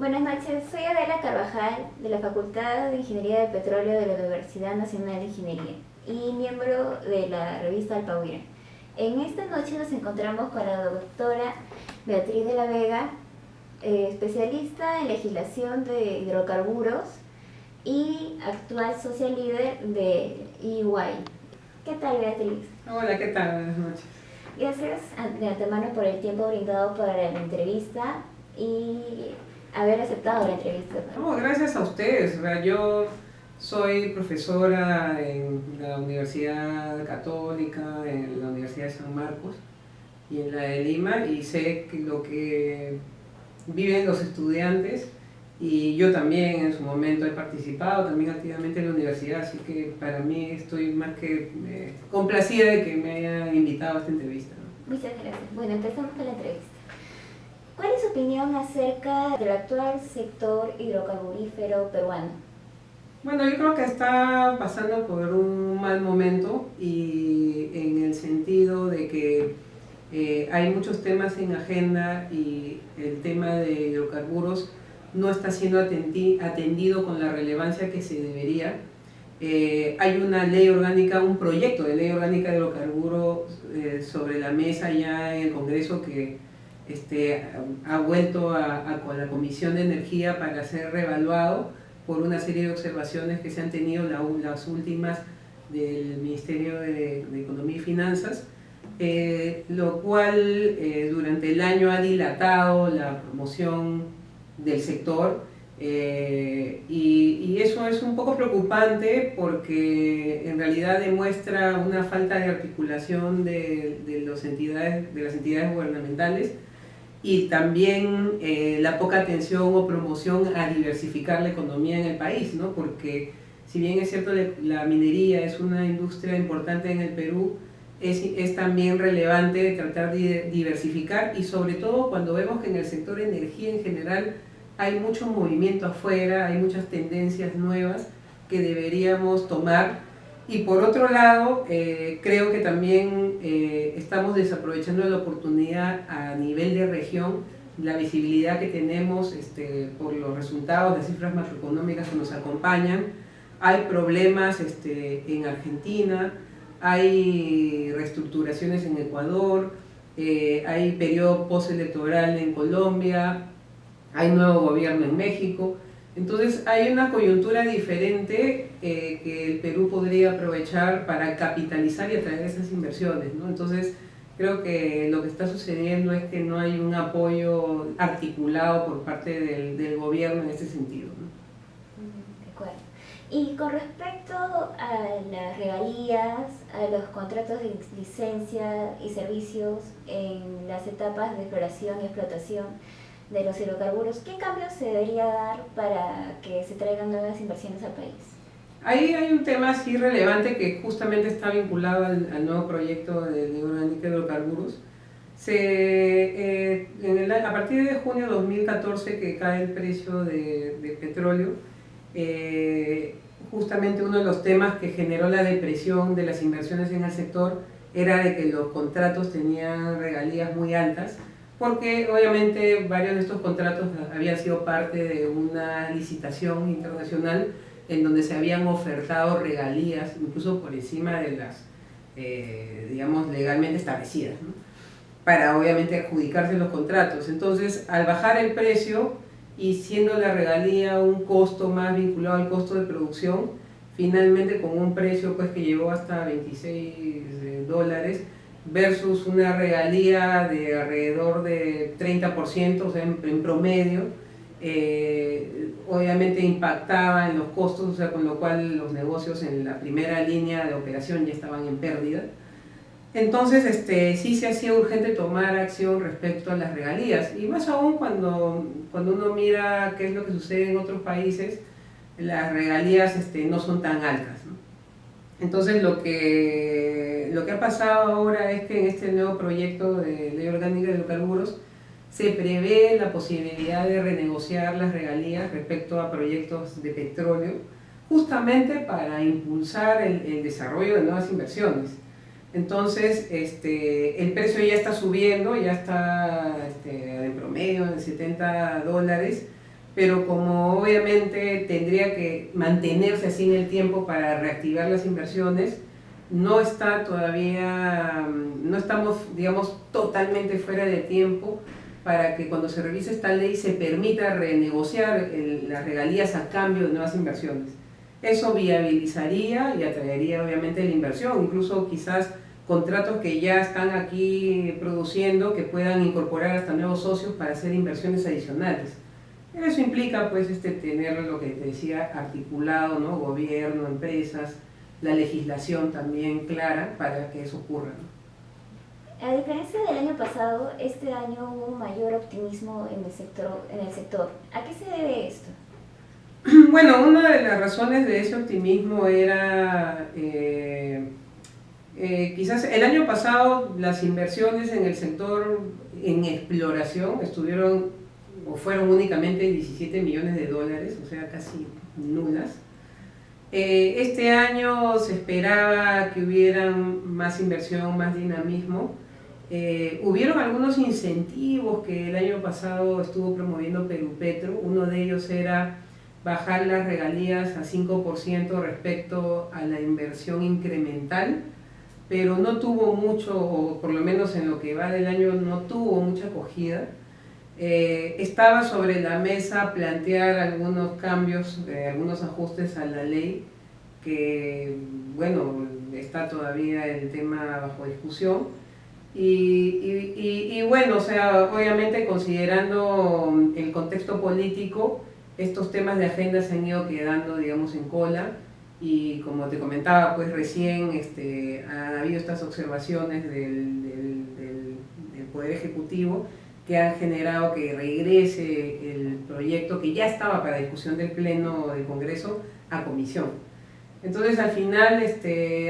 Buenas noches, soy Adela Carvajal de la Facultad de Ingeniería de Petróleo de la Universidad Nacional de Ingeniería y miembro de la revista Alpahuira. En esta noche nos encontramos con la doctora Beatriz de la Vega, especialista en legislación de hidrocarburos y actual social líder de EY. ¿Qué tal, Beatriz? Hola, ¿qué tal? Buenas noches. Gracias de antemano por el tiempo brindado para la entrevista y haber aceptado la entrevista. No, gracias a ustedes. Yo soy profesora en la Universidad Católica, en la Universidad de San Marcos y en la de Lima, y sé lo que viven los estudiantes, y yo también en su momento he participado también activamente en la universidad, así que para mí estoy más que complacida de que me hayan invitado a esta entrevista, ¿no? Muchas gracias. Bueno, empezamos con la entrevista. ¿Cuál es su opinión acerca del actual sector hidrocarburífero peruano? Bueno, yo creo que está pasando por un mal momento, y en el sentido de que hay muchos temas en agenda y el tema de hidrocarburos no está siendo atendido con la relevancia que se debería. Hay una ley orgánica, un proyecto de ley orgánica de hidrocarburos sobre la mesa ya en el Congreso, que ha vuelto a la Comisión de Energía para ser reevaluado por una serie de observaciones que se han tenido, las últimas del Ministerio de Economía y Finanzas, lo cual durante el año ha dilatado la promoción del sector, y eso es un poco preocupante porque en realidad demuestra una falta de articulación de las entidades gubernamentales, y también la poca atención o promoción a diversificar la economía en el país, ¿no? Porque si bien es cierto la minería es una industria importante en el Perú, es también relevante tratar de diversificar, y sobre todo cuando vemos que en el sector energía en general hay mucho movimiento afuera, hay muchas tendencias nuevas que deberíamos tomar. Y por otro lado, creo que también estamos desaprovechando la oportunidad a nivel de región, la visibilidad que tenemos por los resultados, las cifras macroeconómicas que nos acompañan. Hay problemas en Argentina, hay reestructuraciones en Ecuador, hay periodo postelectoral en Colombia, hay nuevo gobierno en México. Entonces hay una coyuntura diferente que el Perú podría aprovechar para capitalizar y atraer esas inversiones, ¿no? Entonces creo que lo que está sucediendo es que no hay un apoyo articulado por parte del gobierno en este sentido, ¿no? De acuerdo. Y con respecto a las regalías, a los contratos de licencia y servicios en las etapas de exploración y explotación de los hidrocarburos, ¿qué cambios se debería dar para que se traigan nuevas inversiones al país? Ahí hay un tema así relevante que justamente está vinculado al nuevo proyecto de ley orgánica de hidrocarburos. A partir de junio de 2014, que cae el precio de petróleo, justamente uno de los temas que generó la depresión de las inversiones en el sector era de que los contratos tenían regalías muy altas, porque obviamente varios de estos contratos habían sido parte de una licitación internacional en donde se habían ofertado regalías incluso por encima de las, digamos, legalmente establecidas, ¿no? Para obviamente adjudicarse los contratos. Entonces, al bajar el precio y siendo la regalía un costo más vinculado al costo de producción, finalmente con un precio pues, que llegó hasta $26, versus una regalía de alrededor de 30%, o sea, en promedio, obviamente impactaba en los costos, o sea, con lo cual los negocios en la primera línea de operación ya estaban en pérdida. Entonces, sí se hacía urgente tomar acción respecto a las regalías, y más aún cuando uno mira qué es lo que sucede en otros países, las regalías no son tan altas, ¿no? Entonces lo que ha pasado ahora es que en este nuevo proyecto de ley orgánica de hidrocarburos se prevé la posibilidad de renegociar las regalías respecto a proyectos de petróleo, justamente para impulsar el desarrollo de nuevas inversiones. Entonces el precio ya está subiendo, ya está en promedio en $70, pero como obviamente tendría que mantenerse así en el tiempo para reactivar las inversiones, no está todavía, no estamos, digamos, totalmente fuera de tiempo para que cuando se revise esta ley se permita renegociar las regalías a cambio de nuevas inversiones. Eso viabilizaría y atraería obviamente la inversión, incluso quizás contratos que ya están aquí produciendo que puedan incorporar hasta nuevos socios para hacer inversiones adicionales. Pero eso implica pues tener lo que te decía articulado, ¿no? Gobierno, empresas, la legislación también clara para que eso ocurra, ¿no? A diferencia del año pasado, este año hubo un mayor optimismo en el sector. ¿A qué se debe esto? Bueno, una de las razones de ese optimismo era quizás el año pasado las inversiones en el sector en exploración estuvieron o fueron únicamente 17 millones de dólares, o sea, casi nulas. Este año se esperaba que hubieran más inversión, más dinamismo. Hubieron algunos incentivos que el año pasado estuvo promoviendo Perupetro. Uno de ellos era bajar las regalías a 5% respecto a la inversión incremental, pero no tuvo mucho, o por lo menos en lo que va del año, no tuvo mucha acogida. Estaba sobre la mesa plantear algunos cambios, algunos ajustes a la ley, que bueno, está todavía el tema bajo discusión. Y bueno, o sea, obviamente considerando el contexto político, estos temas de agenda se han ido quedando, digamos, en cola. Y como te comentaba, pues recién han habido estas observaciones del Poder Ejecutivo que han generado que regrese el proyecto que ya estaba para discusión del Pleno del Congreso a comisión. Entonces al final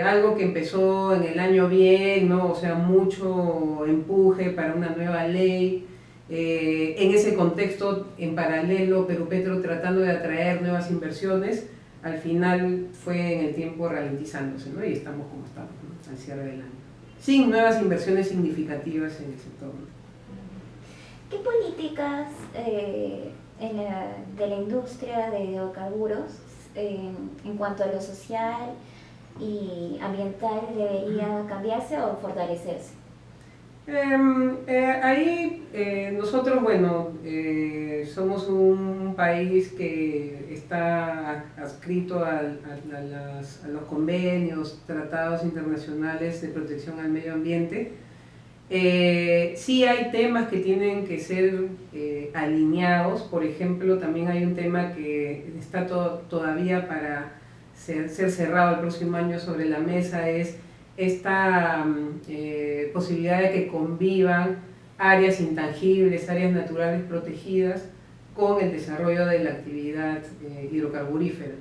algo que empezó en el año bien, ¿no? O sea, mucho empuje para una nueva ley, en ese contexto en paralelo Perupetro tratando de atraer nuevas inversiones, al final fue en el tiempo ralentizándose, ¿no? Y estamos como estamos, ¿no? Al cierre del año, sin nuevas inversiones significativas en el sector, ¿no? ¿Qué políticas de la industria de hidrocarburos en cuanto a lo social y ambiental debería cambiarse o fortalecerse? Ahí nosotros, bueno, somos un país que está adscrito a los convenios, tratados internacionales de protección al medio ambiente. Sí hay temas que tienen que ser alineados. Por ejemplo, también hay un tema que está todavía para ser cerrado el próximo año sobre la mesa, es esta posibilidad de que convivan áreas intangibles, áreas naturales protegidas con el desarrollo de la actividad hidrocarburífera.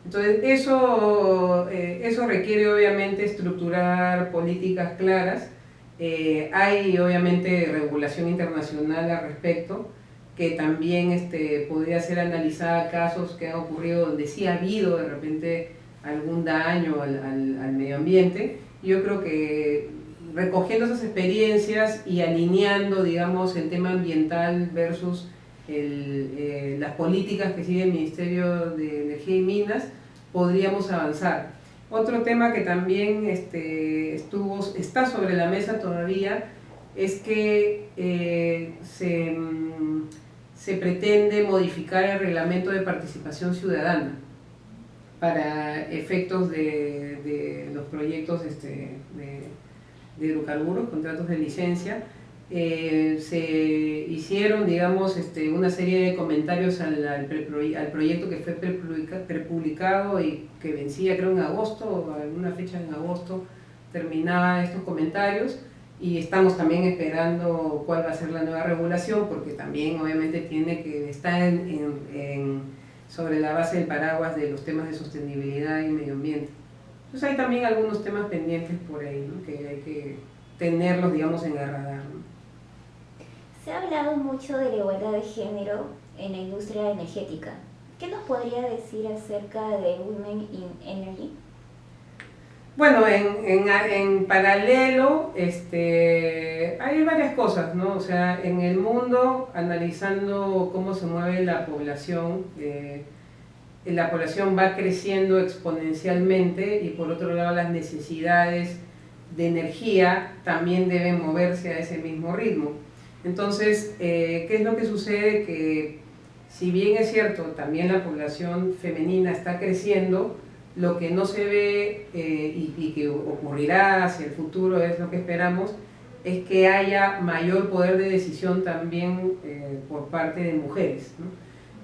Entonces eso requiere obviamente estructurar políticas claras. Hay obviamente regulación internacional al respecto, que también podría ser analizada casos que han ocurrido donde sí ha habido de repente algún daño al medio ambiente. Yo creo que recogiendo esas experiencias y alineando, digamos, el tema ambiental versus las políticas que sigue el Ministerio de Energía y Minas, podríamos avanzar. Otro tema que también está sobre la mesa todavía es que se pretende modificar el reglamento de participación ciudadana para efectos de los proyectos de hidrocarburos, contratos de licencia. Se hicieron, digamos, una serie de comentarios al proyecto que fue prepublicado y que vencía, creo, en agosto, alguna fecha en agosto terminaban estos comentarios, y estamos también esperando cuál va a ser la nueva regulación, porque también obviamente tiene que estar sobre la base del paraguas de los temas de sostenibilidad y medio ambiente. Entonces hay también algunos temas pendientes por ahí, ¿no? Que hay que tenerlos, digamos, en el radar, ¿no? Se ha hablado mucho de la igualdad de género en la industria energética. ¿Qué nos podría decir acerca de Women in Energy? Bueno, en paralelo hay varias cosas, ¿no? O sea, en el mundo, analizando cómo se mueve la población va creciendo exponencialmente y por otro lado las necesidades de energía también deben moverse a ese mismo ritmo. Entonces, ¿qué es lo que sucede? Que si bien es cierto, también la población femenina está creciendo, lo que no se ve y que ocurrirá hacia el futuro es lo que esperamos, es que haya mayor poder de decisión también por parte de mujeres, ¿no?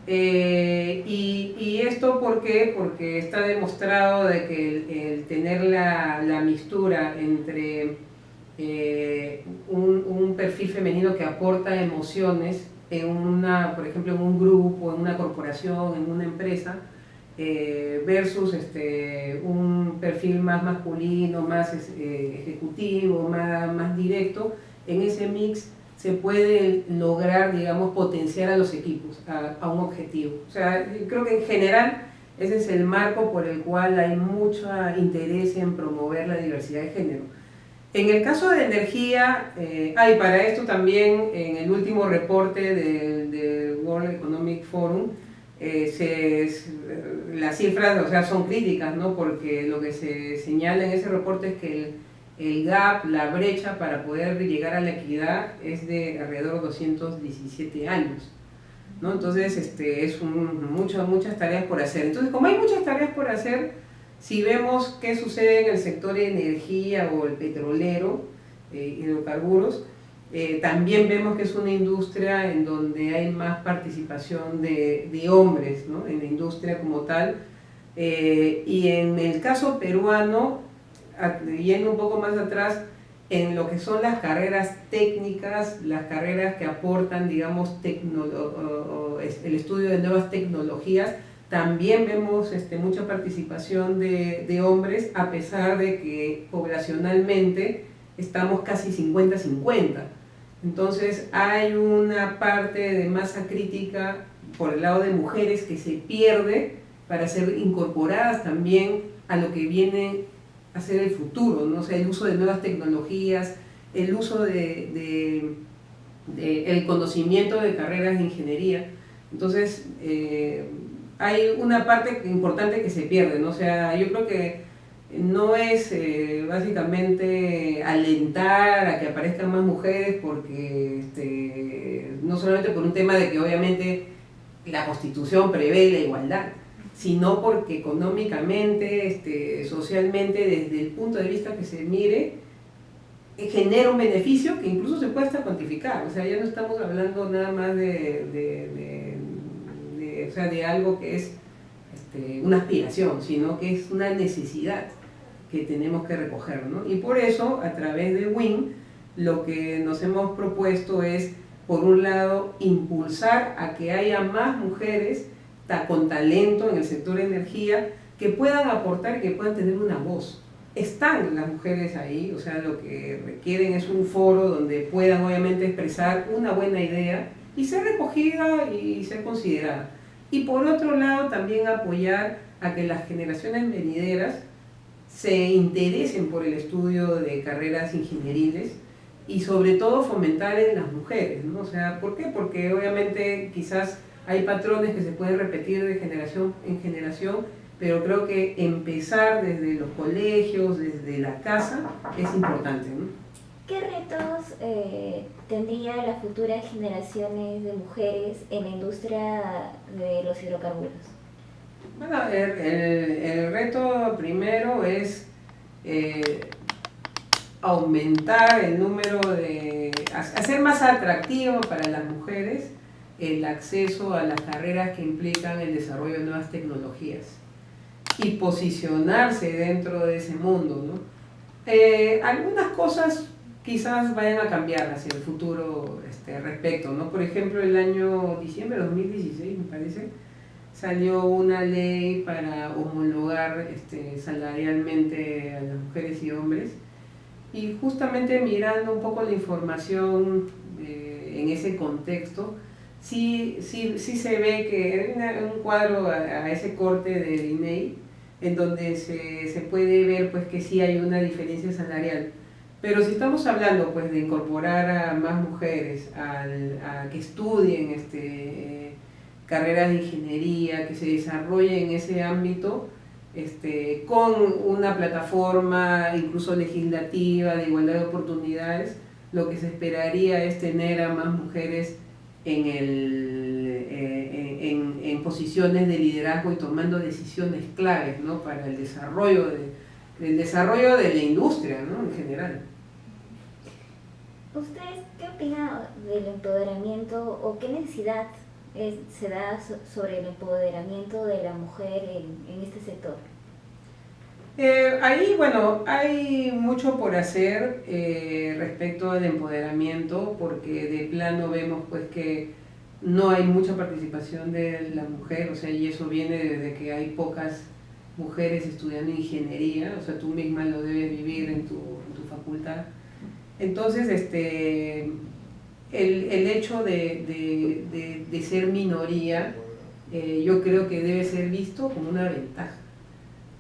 Y esto ¿por qué? Porque está demostrado de que el tener la mixtura entre un perfil femenino que aporta emociones por ejemplo, en un grupo, en una corporación, en una empresa, versus un perfil más masculino, más ejecutivo, más directo, en ese mix se puede lograr, digamos, potenciar a los equipos a un objetivo. O sea, creo que en general ese es el marco por el cual hay mucho interés en promover la diversidad de género. En el caso de energía, y para esto también en el último reporte del World Economic Forum, las cifras, o sea, son críticas, ¿no? Porque lo que se señala en ese reporte es que el gap, la brecha para poder llegar a la equidad es de alrededor de 217 años, ¿no? Entonces, es muchas tareas por hacer. Entonces, como hay muchas tareas por hacer, si vemos qué sucede en el sector de energía o el petrolero, hidrocarburos, también vemos que es una industria en donde hay más participación de hombres, ¿no? En la industria como tal. Y en el caso peruano, yendo un poco más atrás, en lo que son las carreras técnicas, las carreras que aportan, digamos, el estudio de nuevas tecnologías, también vemos mucha participación de hombres, a pesar de que poblacionalmente estamos casi 50-50. Entonces hay una parte de masa crítica por el lado de mujeres que se pierde para ser incorporadas también a lo que viene a ser el futuro, ¿no? O sea, el uso de nuevas tecnologías, el uso el conocimiento de carreras de ingeniería. Entonces, hay una parte importante que se pierde, ¿no? O sea, yo creo que no es básicamente alentar a que aparezcan más mujeres porque no solamente por un tema de que obviamente la Constitución prevé la igualdad, sino porque económicamente, socialmente, desde el punto de vista que se mire, genera un beneficio que incluso se puede hasta cuantificar. O sea, ya no estamos hablando nada más o sea, de algo que es una aspiración, sino que es una necesidad que tenemos que recoger, ¿no? Y por eso, a través de WIN, lo que nos hemos propuesto es, por un lado, impulsar a que haya más mujeres con talento en el sector de energía que puedan aportar y que puedan tener una voz. Están las mujeres ahí, o sea, lo que requieren es un foro donde puedan obviamente expresar una buena idea y ser recogida y ser considerada. Y por otro lado, también apoyar a que las generaciones venideras se interesen por el estudio de carreras ingenieriles y sobre todo fomentar en las mujeres, ¿no? O sea, ¿por qué? Porque obviamente quizás hay patrones que se pueden repetir de generación en generación, pero creo que empezar desde los colegios, desde la casa, es importante, ¿no? ¿Qué retos tendrían las futuras generaciones de mujeres en la industria de los hidrocarburos? Bueno, el reto primero es aumentar el número hacer más atractivo para las mujeres el acceso a las carreras que implican el desarrollo de nuevas tecnologías y posicionarse dentro de ese mundo, ¿no? Algunas cosas quizás vayan a cambiar hacia el futuro respecto, ¿no? Por ejemplo, el año diciembre de 2016, me parece, salió una ley para homologar salarialmente a las mujeres y hombres, y justamente mirando un poco la información en ese contexto, sí se ve que en un cuadro a ese corte del INEI en donde se puede ver pues que sí hay una diferencia salarial. Pero si estamos hablando pues de incorporar a más mujeres a que estudien carreras de ingeniería, que se desarrollen en ese ámbito, con una plataforma incluso legislativa de igualdad de oportunidades, lo que se esperaría es tener a más mujeres en posiciones de liderazgo y tomando decisiones claves, ¿no? Para el desarrollo de la industria, ¿no? En general. ¿Ustedes qué opinan del empoderamiento o qué necesidad se da sobre el empoderamiento de la mujer en este sector? Ahí, bueno, hay mucho por hacer respecto al empoderamiento, porque de plano vemos pues que no hay mucha participación de la mujer, o sea, y eso viene desde que hay pocas mujeres estudiando ingeniería, o sea, tú misma lo debes vivir en tu facultad. Entonces, el hecho de ser minoría, yo creo que debe ser visto como una ventaja.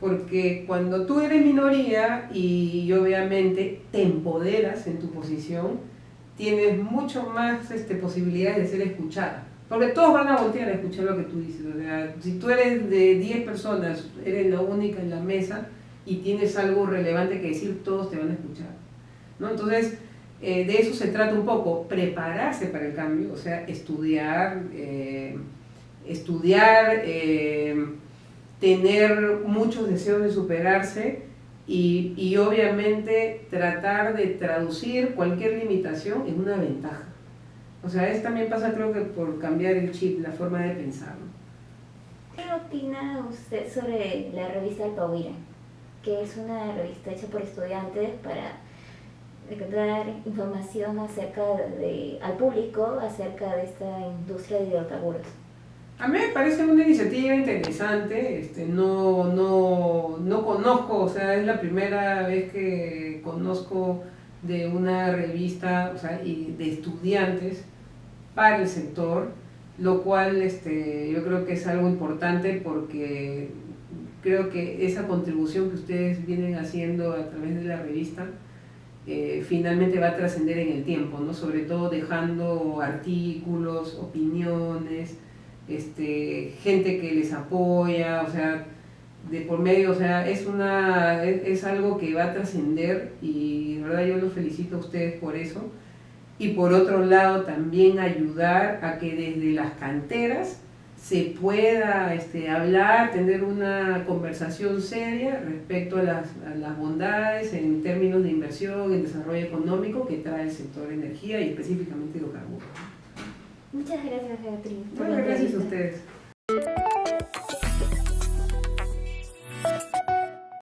Porque cuando tú eres minoría y obviamente te empoderas en tu posición, tienes mucho más posibilidades de ser escuchada. Porque todos van a voltear a escuchar lo que tú dices. O sea, si tú eres de 10 personas, eres la única en la mesa y tienes algo relevante que decir, todos te van a escuchar, ¿no? Entonces, de eso se trata un poco, prepararse para el cambio, o sea, estudiar, tener muchos deseos de superarse y obviamente tratar de traducir cualquier limitación en una ventaja. O sea, también pasa, creo que por cambiar el chip, la forma de pensar, ¿no? ¿Qué opina usted sobre la revista Alpawira? Que es una revista hecha por estudiantes para dar información al público acerca de esta industria de hidrocarburos. A mí me parece una iniciativa interesante, no conozco, o sea, es la primera vez que conozco de una revista, o sea, y de estudiantes para el sector, lo cual yo creo que es algo importante porque creo que esa contribución que ustedes vienen haciendo a través de la revista finalmente va a trascender en el tiempo, ¿no? Sobre todo dejando artículos, opiniones, gente que les apoya, o sea, de por medio, o sea, es algo que va a trascender y de verdad yo los felicito a ustedes por eso. Y por otro lado también ayudar a que desde las canteras se pueda hablar, tener una conversación seria respecto a las bondades en términos de inversión, en desarrollo económico que trae el sector energía y específicamente hidrocarburos. Muchas gracias, Beatriz. Bueno, gracias a ustedes.